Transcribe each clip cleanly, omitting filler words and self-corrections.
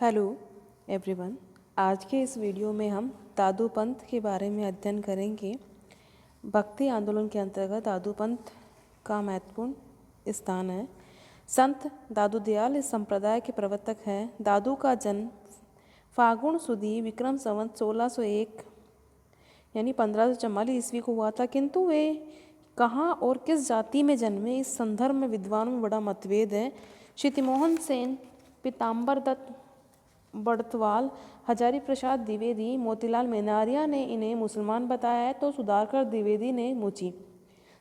Hello everyone. आज के इस वीडियो में हम दादू पंथ के बारे में अध्ययन करेंगे। भक्ति आंदोलन के अंतर्गत दादू पंथ का महत्वपूर्ण स्थान है। संत दादू दयाल इस संप्रदाय के प्रवर्तक हैं। दादू का जन्म फागुन सुदी विक्रम संवत 1601 यानी 1544 ईस्वी को हुआ था, किंतु वे कहाँ और किस जाति में जन्मे, इस संदर्भ में विद्वानों में बड़ा मतभेद है। श्रीमोहन सेन, पीताम्बर दत्त बड़तवाल, हजारी प्रसाद द्विवेदी, मोतीलाल मेनारिया ने इन्हें मुसलमान बताया है, तो सुधाकर द्विवेदी ने मुची।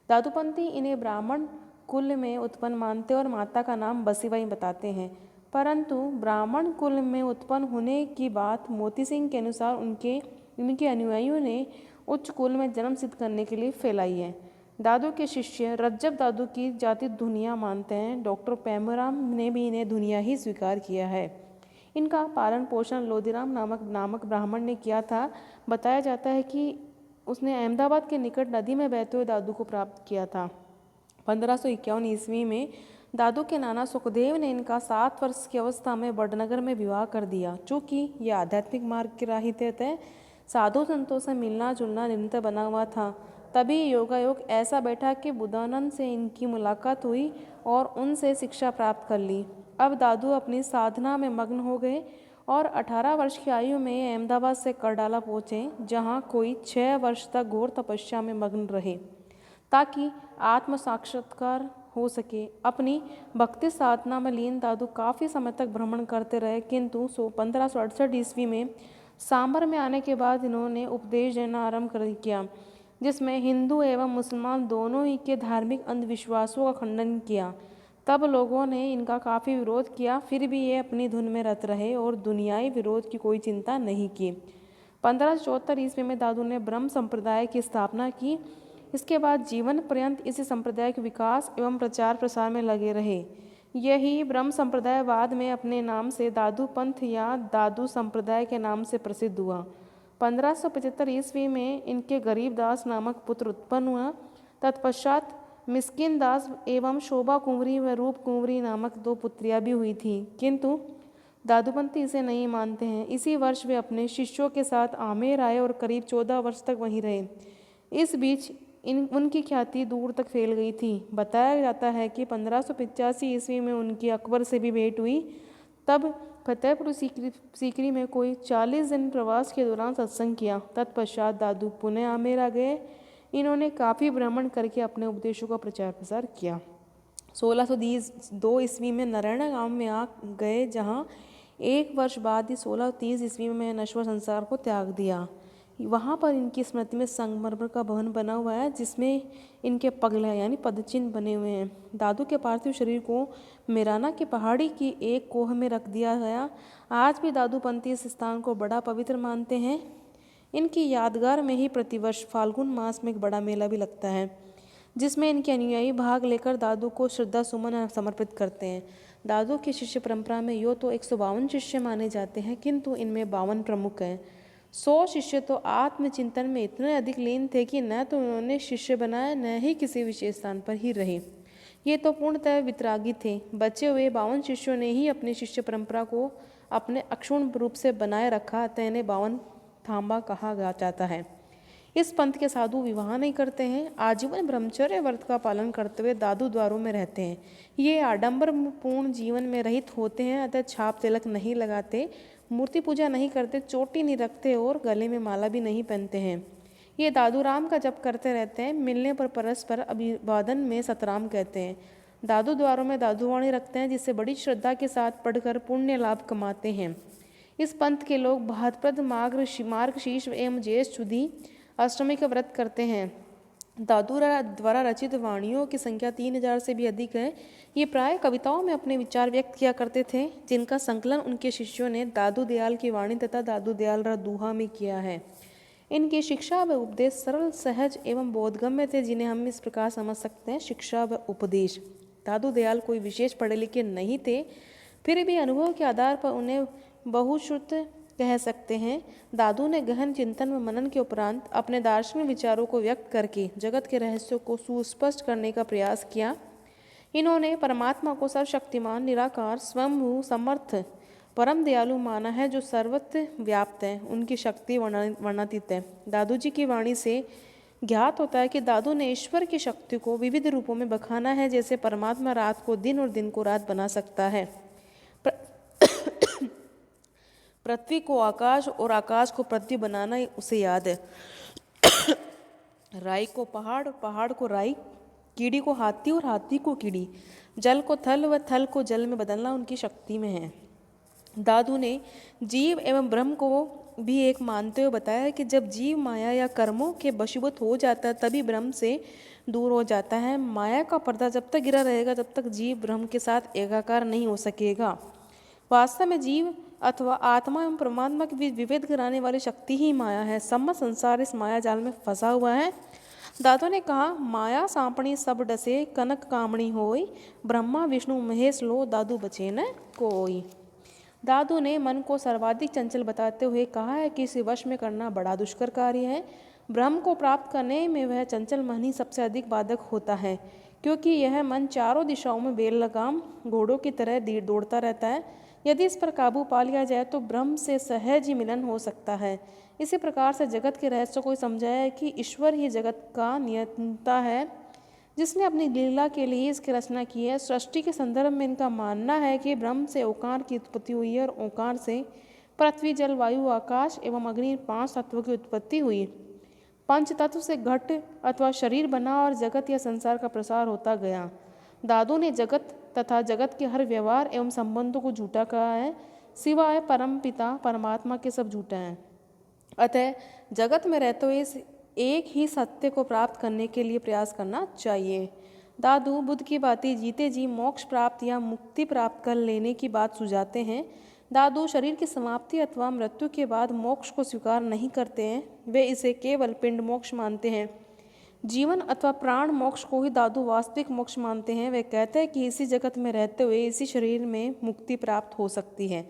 दादूपंथी इन्हें ब्राह्मण कुल में उत्पन्न मानते और माता का नाम बसीबाई बताते हैं, परंतु ब्राह्मण कुल में उत्पन्न होने की बात मोती सिंह के अनुसार उनके अनुयायियों ने उच्च कुल में जन्म सिद्ध करने के लिए फैलाई है। दादू के शिष्य रज्जब दादू की जाति धुनिया मानते हैं। डॉक्टर पेमराम ने भी इन्हें धुनिया ही स्वीकार किया है। इनका पालन पोषण लोधीराम नामक ब्राह्मण ने किया था। बताया जाता है कि उसने अहमदाबाद के निकट नदी में बहते हुए दादू को प्राप्त किया था। 1551 ईस्वी में दादू के नाना सुखदेव ने इनका 7 वर्ष की अवस्था में बड़नगर में विवाह कर दिया। चूँकि यह आध्यात्मिक मार्ग के राही थे, साधु संतों से मिलना जुलना निरंतर बना हुआ था। तभी योगायोग ऐसा बैठा कि बुद्धानंद से इनकी मुलाकात हुई और उनसे शिक्षा प्राप्त कर ली। अब दादू अपनी साधना में मग्न हो गए और 18 वर्ष की आयु में अहमदाबाद से करडाला पहुँचे, जहाँ कोई 6 वर्ष तक घोर तपस्या में मग्न रहे ताकि आत्म साक्षात्कार हो सके। अपनी भक्ति साधना में लीन दादू काफ़ी समय तक भ्रमण करते रहे, किंतु 1568 ईस्वी में सांभर में आने के बाद इन्होंने उपदेश देना आरंभ कर किया, जिसमें हिंदू एवं मुसलमान दोनों ही के धार्मिक अंधविश्वासों का खंडन किया। तब लोगों ने इनका काफ़ी विरोध किया, फिर भी ये अपनी धुन में रत रहे और दुनियाई विरोध की कोई चिंता नहीं की। 1574 ईस्वी में दादू ने ब्रह्म संप्रदाय की स्थापना की। इसके बाद जीवन पर्यंत इसी संप्रदाय के विकास एवं प्रचार प्रसार में लगे रहे। यही ब्रह्म संप्रदाय बाद में अपने नाम से दादू पंथ या दादू संप्रदाय के नाम से प्रसिद्ध हुआ। 1575 ईस्वी में इनके गरीबदास नामक पुत्र उत्पन्न हुआ। तत्पश्चात मिस्किन दास एवं शोभा कुंवरी व रूप कुंवरी नामक 2 पुत्रियां भी हुई थीं, किंतु दादूपंथी इसे नहीं मानते हैं। इसी वर्ष वे अपने शिष्यों के साथ आमेर आए और करीब 14 वर्ष तक वहीं रहे। इस बीच उनकी ख्याति दूर तक फैल गई थी। बताया जाता है कि 1585 ईस्वी में उनकी अकबर से भी भेंट हुई। तब फतेहपुर सीकरी में कोई 40 दिन प्रवास के दौरान सत्संग किया। तत्पश्चात दादू पुनः आमेर आ गए। इन्होंने काफ़ी भ्रमण करके अपने उपदेशों का प्रचार प्रसार किया। 1602 ईस्वी में नारायणा गांव में आ गए, जहां 1 वर्ष बाद ही 1630 ईस्वी में नश्वर संसार को त्याग दिया। वहां पर इनकी स्मृति में संगमरमर का भवन बना हुआ है, जिसमें इनके पगला यानी पदचिन्ह बने हुए हैं। दादू के पार्थिव शरीर को मेराना की पहाड़ी की एक कोह में रख दिया गया। आज भी दादूपंथी इस स्थान को बड़ा पवित्र मानते हैं। इनकी यादगार में ही प्रतिवर्ष फाल्गुन मास में एक बड़ा मेला भी लगता है, जिसमें इनके अनुयायी भाग लेकर दादू को श्रद्धा सुमन समर्पित करते हैं। दादू की शिष्य परंपरा में यूँ तो 152 शिष्य माने जाते हैं, किंतु इनमें 52 प्रमुख हैं। 100 शिष्य तो आत्मचिंतन में इतने अधिक लीन थे कि न तो उन्होंने शिष्य बनाया, न ही किसी विशेष स्थान पर ही रहे। ये तो पूर्णतः वितरागी थे। बचे हुए 52 शिष्यों ने ही अपनी शिष्य परंपरा को अपने अक्षुण्ण रूप से बनाए रखा, अतः इन्हें 52 थांबा कहा जाता है। इस पंथ के साधु विवाह नहीं करते हैं। आजीवन ब्रह्मचर्य व्रत का पालन करते हुए दादू द्वारों में रहते हैं। ये आडंबरपूर्ण जीवन में रहित होते हैं, अतः छाप तिलक नहीं लगाते, मूर्ति पूजा नहीं करते, चोटी नहीं रखते और गले में माला भी नहीं पहनते हैं। ये दादू राम का जप करते रहते हैं। मिलने पर परस्पर अभिवादन में सतराम कहते हैं। दादू द्वारों में दादूवाणी रखते हैं, जिससे बड़ी श्रद्धा के साथ पढ़कर पुण्य लाभ कमाते हैं। इस पंथ के लोग भाद्रपद मार्गशीर्ष एवं ज्येष्ठ शुद्धि अष्टमी का व्रत करते हैं। दादू द्वारा रचित वाणियों की संख्या 3000 से भी अधिक है। ये प्राय कविताओं में अपने विचार व्यक्त किया करते थे, जिनका संकलन उनके शिष्यों ने दादू दयाल की वाणी तथा दादू दयाल दोहा में किया है। इनकी शिक्षा व उपदेश सरल, सहज एवं बोधगम्य थे, जिन्हें हम इस प्रकार समझ सकते हैं: शिक्षा व उपदेश। दादू दयाल कोई विशेष पढ़े लिखे नहीं थे, फिर भी अनुभव के आधार पर उन्हें बहुश्रुत कह सकते हैं। दादू ने गहन चिंतन व मनन के उपरांत अपने दार्शनिक विचारों को व्यक्त करके जगत के रहस्यों को सुस्पष्ट करने का प्रयास किया। इन्होंने परमात्मा को सर्वशक्तिमान, निराकार, स्वयंभू, समर्थ, परम दयालु माना है जो सर्वत्र व्याप्त है, उनकी शक्ति वर्णातीत है। दादू जी की वाणी से ज्ञात होता है कि दादू ने ईश्वर की शक्ति को विविध रूपों में बखाना है, जैसे परमात्मा रात को दिन और दिन को रात बना सकता है, पृथ्वी को आकाश और आकाश को पृथ्वी बनाना उसे याद है, राई को पहाड़ और पहाड़ को राई, कीड़ी को हाथी और हाथी को कीड़ी, जल को थल व थल को जल में बदलना उनकी शक्ति में है। दादू ने जीव एवं ब्रह्म को भी एक मानते हुए बताया कि जब जीव माया या कर्मों के वशीभूत हो जाता है तभी ब्रह्म से दूर हो जाता है। माया का पर्दा जब तक गिरा रहेगा तब तक जीव ब्रह्म के साथ एकाकार नहीं हो सकेगा। वास्तव में जीव अथवा आत्मा एवं परमात्मा के बीच विभेद कराने वाली शक्ति ही माया है। समस्त संसार इस माया जाल में फंसा हुआ है। दादू ने कहा, माया सांपणी सब डसे कनक कामणी होई, ब्रह्मा विष्णु महेश लो दादू बचे न कोई। दादू ने मन को सर्वाधिक चंचल बताते हुए कहा है कि इसे वश में करना बड़ा दुष्कर कार्य है। ब्रह्म को प्राप्त करने में वह चंचल मन ही सबसे अधिक बाधक होता है, क्योंकि यह मन चारों दिशाओं में बेल लगाम घोड़ों की तरह दौड़ता रहता है। यदि इस पर काबू पा लिया जाए तो ब्रह्म से सहज ही मिलन हो सकता है। इसी प्रकार से जगत के रहस्य को समझाया कि ईश्वर ही जगत का नियंता है, जिसने अपनी लीला के लिए इसकी रचना की है। सृष्टि के संदर्भ में इनका मानना है कि ब्रह्म से ओंकार की उत्पत्ति हुई है और ओंकार से पृथ्वी जल वायु आकाश एवं अग्नि 5 तत्वों की उत्पत्ति हुई। पंच तत्व से घट अथवा शरीर बना और जगत या संसार का प्रसार होता गया। दादू ने जगत तथा जगत के हर व्यवहार एवं संबंधों को झूठा कहा है, सिवाय परम पिता परमात्मा के सब झूठे हैं। अतः जगत में रहते हुए इस एक ही सत्य को प्राप्त करने के लिए प्रयास करना चाहिए। दादू बुद्ध की बातें जीते जी मोक्ष प्राप्त या मुक्ति प्राप्त कर लेने की बात सुझाते हैं। दादू शरीर की समाप्ति अथवा मृत्यु के बाद मोक्ष को स्वीकार नहीं करते हैं, वे इसे केवल पिंड मोक्ष मानते हैं। जीवन अथवा प्राण मोक्ष को ही दादू वास्तविक मोक्ष मानते हैं। वे कहते हैं कि इसी जगत में रहते हुए इसी शरीर में मुक्ति प्राप्त हो सकती है।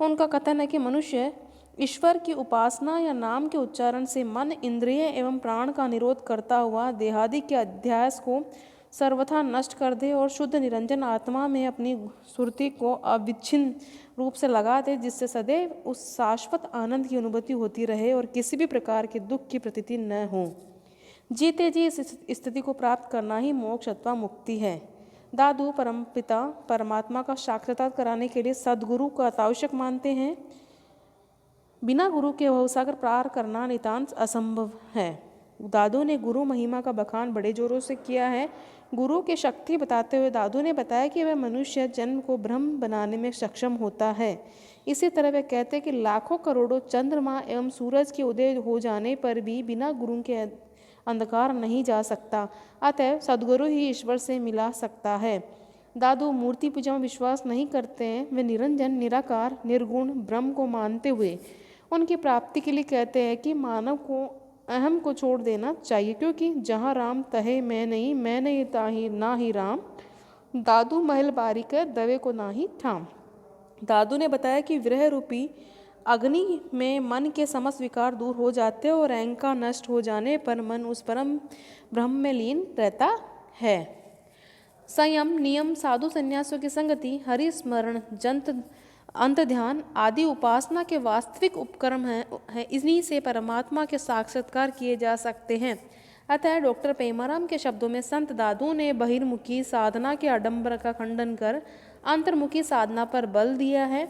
उनका कथन है कि मनुष्य ईश्वर की उपासना या नाम के उच्चारण से मन, इंद्रिय एवं प्राण का निरोध करता हुआ देहादि के अध्यास को सर्वथा नष्ट कर दे और शुद्ध निरंजन आत्मा में अपनी सुरति को अविच्छिन्न रूप से लगा दे, जिससे सदैव उस शाश्वत आनंद की अनुभूति होती रहे और किसी भी प्रकार के दुख की प्रतीति न हो। जीते जी इस स्थिति को प्राप्त करना ही मोक्ष अथवा मुक्ति है। दादू परमपिता परमात्मा का साक्षात्कार कराने के लिए सद्गुरु को अत्यावश्यक मानते हैं। बिना गुरु के भवसागर पार करना नितांत असंभव है। दादू ने गुरु महिमा का बखान बड़े जोरों से किया है। गुरु की शक्ति बताते हुए दादू ने बताया कि वह मनुष्य जन्म को ब्रह्म बनाने में सक्षम होता है। इसी तरह वे कहते हैं कि लाखों करोड़ों चंद्रमा एवं सूरज के उदय हो जाने पर भी बिना गुरु के अंधकार नहीं जा सकता। अतः सद्गुरु ही ईश्वर से मिला सकता है। दादू मूर्ति पूजा में विश्वास नहीं करते हैं। वे निरंजन निराकार निर्गुण ब्रह्म को मानते हुए उनकी प्राप्ति के लिए कहते हैं कि मानव को अहम को छोड़ देना चाहिए, क्योंकि जहाँ राम तहे मैं नहीं ताही ना ही राम, दादू महल बारी कर दवे को ना ही ठाम। दादू ने बताया कि विरह रूपी अग्नि में मन के समस्त विकार दूर हो जाते हैं और अहंकार नष्ट हो जाने पर मन उस परम ब्रह्म में लीन रहता है। संयम, नियम, साधु संन्यासियों की संगति, हरि स्मरण, जंत अंत ध्यान आदि उपासना के वास्तविक उपक्रम हैं। इन्हीं से परमात्मा के साक्षात्कार किए जा सकते हैं। अतः डॉक्टर पेमाराम के शब्दों में संत दादू ने बहिर्मुखी साधना के आडंबर का खंडन कर अंतर्मुखी साधना पर बल दिया है।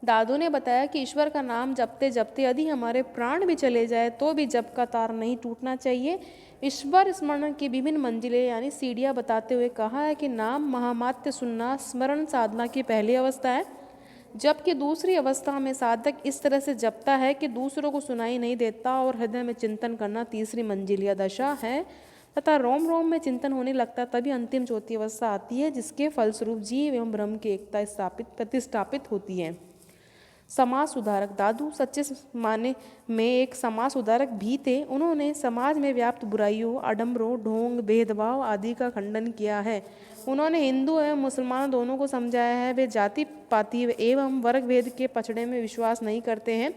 दादू ने बताया कि ईश्वर का नाम जपते जपते यदि हमारे प्राण भी चले जाए तो भी जप का तार नहीं टूटना चाहिए। ईश्वर स्मरण की विभिन्न मंजिलें यानी सीढ़ियाँ बताते हुए कहा है कि नाम महामात्य सुनना स्मरण साधना की पहली अवस्था है, जबकि दूसरी अवस्था में साधक इस तरह से जपता है कि दूसरों को सुनाई नहीं देता और हृदय में चिंतन करना तीसरी मंजिल या दशा है, तथा रोम रोम में चिंतन होने लगता तभी अंतिम चौथी अवस्था आती है, जिसके फलस्वरूप जीव एवं ब्रह्म की एकता प्रतिष्ठापित होती है। समाज सुधारक दादू सच्चे माने में एक समाज सुधारक भी थे। उन्होंने समाज में व्याप्त बुराइयों, आडंबरों, ढोंग, भेदभाव आदि का खंडन किया है। उन्होंने हिंदू एवं मुसलमान दोनों को समझाया है। वे जाति पाति एवं वर्ग भेद के पछड़े में विश्वास नहीं करते हैं।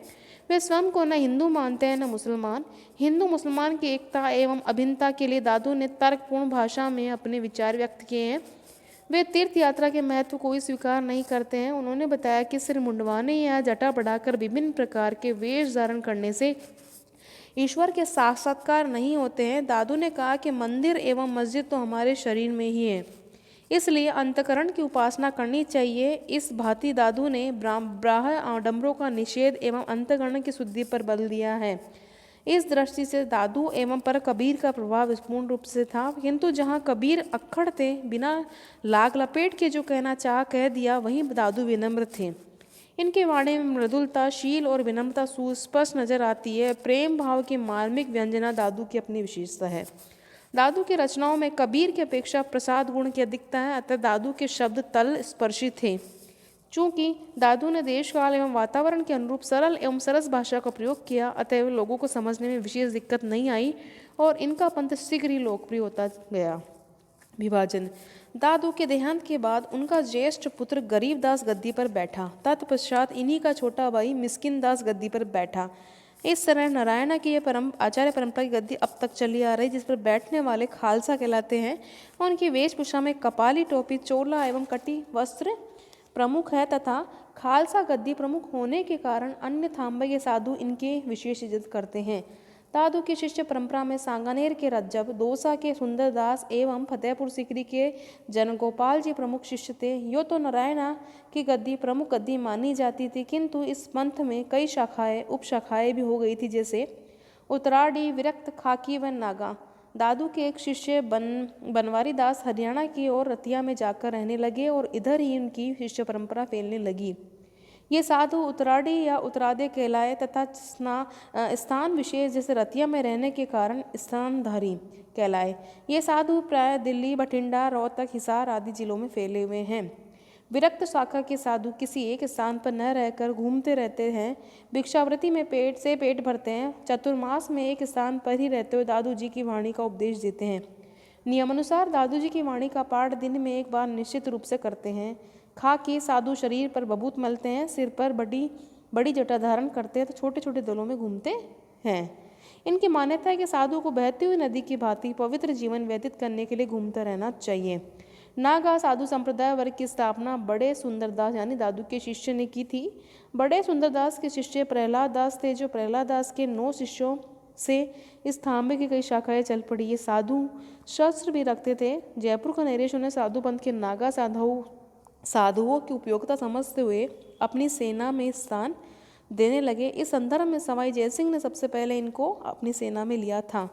वे स्वयं को न हिंदू मानते हैं न मुसलमान। हिंदू मुसलमान की एकता एवं अभिन्नता के लिए दादू ने तर्कपूर्ण भाषा में अपने विचार व्यक्त किए हैं। वे तीर्थ यात्रा के महत्व को ही स्वीकार नहीं करते हैं। उन्होंने बताया कि सिर मुंडवाने या जटा बढ़ाकर विभिन्न प्रकार के वेश धारण करने से ईश्वर के साक्षात्कार नहीं होते हैं। दादू ने कहा कि मंदिर एवं मस्जिद तो हमारे शरीर में ही है, इसलिए अंतकरण की उपासना करनी चाहिए। इस भांति दादू ने बाह्य आडंबरों का निषेध एवं अंतकरण की शुद्धि पर बल दिया है। इस दृष्टि से दादू एवं पर कबीर का प्रभाव पूर्ण रूप से था, किंतु जहाँ कबीर अक्खड़ थे, बिना लाग लपेट के जो कहना चाह कह दिया, वहीं दादू विनम्र थे। इनके वाणी में मृदुलता, शील और विनम्रता सुस्पष्ट नजर आती है। प्रेम भाव की मार्मिक व्यंजना दादू की अपनी विशेषता है। दादू की रचनाओं में कबीर की अपेक्षा प्रसाद गुण की अधिकता है, अतः दादू के शब्द तल स्पर्शी थे। चूंकि दादू ने देश काल एवं वातावरण के अनुरूप सरल एवं सरस भाषा का प्रयोग किया, अतएव लोगों को समझने में विशेष दिक्कत नहीं आई और इनका पंथ शीघ्र ही लोकप्रिय होता गया। विभाजन। दादू के देहांत के बाद उनका ज्येष्ठ पुत्र गरीबदास गद्दी पर बैठा। तत्पश्चात इन्हीं का छोटा भाई मिस्किन दास गद्दी पर बैठा। इस तरह नारायणा की यह आचार्य परंपरा की गद्दी अब तक चली आ रही, जिस पर बैठने वाले खालसा कहलाते हैं। उनकी वेशभूषा में कपाली, टोपी, चोला एवं कटी वस्त्र प्रमुख है तथा खालसा गद्दी प्रमुख होने के कारण अन्य थांबे के साधु इनके विशेष इज्जत करते हैं। दादू की शिष्य परंपरा में सांगानेर के रज्जब, दौसा के सुंदरदास एवं फतेहपुर सीकरी के जनगोपाल जी प्रमुख शिष्य थे। यो तो नारायणा की गद्दी प्रमुख गद्दी मानी जाती थी, किंतु इस पंथ में कई शाखाएं उपशाखाएं भी हो गई थी, जैसे उत्तराडी, विरक्त, खाकी व नागा। दादू के एक शिष्य बनवारी दास हरियाणा की ओर रतिया में जाकर रहने लगे और इधर ही उनकी शिष्य परंपरा फैलने लगी। ये साधु उत्तराडी या उत्तरादे कहलाए तथा स्थान विशेष जैसे रतिया में रहने के कारण स्थानधारी कहलाए। ये साधु प्राय दिल्ली, बठिंडा, रोहतक, हिसार आदि जिलों में फैले हुए हैं। विरक्त शाखा के साधु किसी एक स्थान पर न रहकर घूमते रहते हैं। भिक्षावृत्ति में पेट भरते हैं। चतुर्मास में एक स्थान पर ही रहते हुए दादू जी की वाणी का उपदेश देते हैं। नियमानुसार दादू जी की वाणी का पाठ दिन में एक बार निश्चित रूप से करते हैं। खाकी साधु शरीर पर बबूत मलते हैं, सिर पर बड़ी जटा धारण करते हैं तो छोटे छोटे दलों में घूमते हैं। इनकी मान्यता है कि साधु को बहती हुई नदी की भांति पवित्र जीवन व्यतीत करने के लिए घूमता रहना चाहिए। नागा साधु संप्रदाय वर्ग की स्थापना बड़े सुंदरदास यानी दादू के शिष्य ने की थी। बड़े सुंदरदास के शिष्य प्रहलाद दास थे, जो प्रहलाद दास के 9 शिष्यों से इस थांबे की कई शाखाएं चल पड़ी। ये साधु शस्त्र भी रखते थे। जयपुर का नरेश उन्हें साधु पंथ के नागा साधुओं की उपयोगिता समझते हुए अपनी सेना में स्थान देने लगे। इस संदर्भ में सवाई जयसिंह ने सबसे पहले इनको अपनी सेना में लिया था।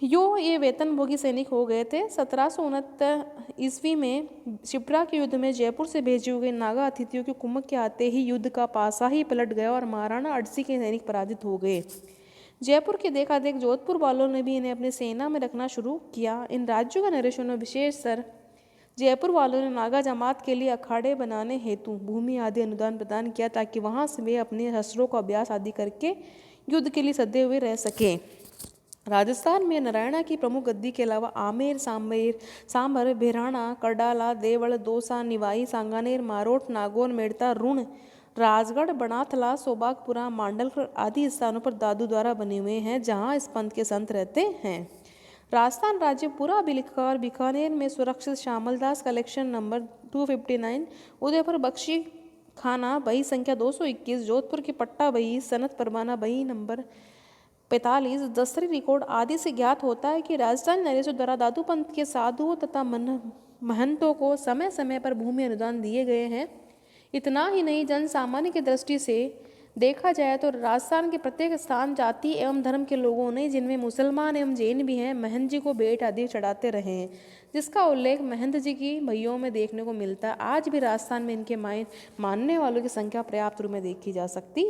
ये वेतनभोगी सैनिक हो गए थे। 1769 ईस्वी में शिप्रा के युद्ध में जयपुर से भेजे हुए नागा अतिथियों के कुमक के आते ही युद्ध का पासा ही पलट गया और महाराणा अड़सी के सैनिक पराजित हो गए। जयपुर के देखादेख जोधपुर वालों ने भी इन्हें अपनी सेना में रखना शुरू किया। इन राज्यों का नरेशों ने विशेष सर जयपुर वालों ने नागा जमात के लिए अखाड़े बनाने हेतु भूमि आदि अनुदान प्रदान किया, ताकि वहां से वे अपने शस्त्रों का अभ्यास आदि करके युद्ध के लिए सदे हुए रह सके। राजस्थान में नारायणा की प्रमुख गद्दी के अलावा आमेर, सांभर, भिराणा, करडाला, देवल, दौसा, निवाई, सांगानेर, मारोट, नागौर, मेड़ता, रुण, राजगढ़, बनाथला, सोबागपुरा, मांडलकर आदि स्थानों पर दादू द्वारा बने हुए हैं, जहां इस पंथ के संत रहते हैं। राजस्थान राज्य पूरा बिलखा बीकानेर में सुरक्षित श्यामलदास कलेक्शन नंबर 259, उदयपुर बख्शी खाना बही संख्या 221, जोधपुर के पट्टा बही, सनत परवाना बही नंबर 45, दस्तरी रिकॉर्ड आदि से ज्ञात होता है कि राजस्थान नरेशों द्वारा दादू पंथ के साधुओं तथा महंतों को समय समय पर भूमि अनुदान दिए गए हैं। इतना ही नहीं, जन सामान्य की दृष्टि से देखा जाए तो राजस्थान के प्रत्येक स्थान जाति एवं धर्म के लोगों ने, जिनमें मुसलमान एवं जैन भी हैं, महंत जी को भेंट आदि चढ़ाते रहे हैं, जिसका उल्लेख महंत जी की भइयों में देखने को मिलता है। आज भी राजस्थान में इनके मानने वालों की संख्या पर्याप्त रूप में देखी जा सकती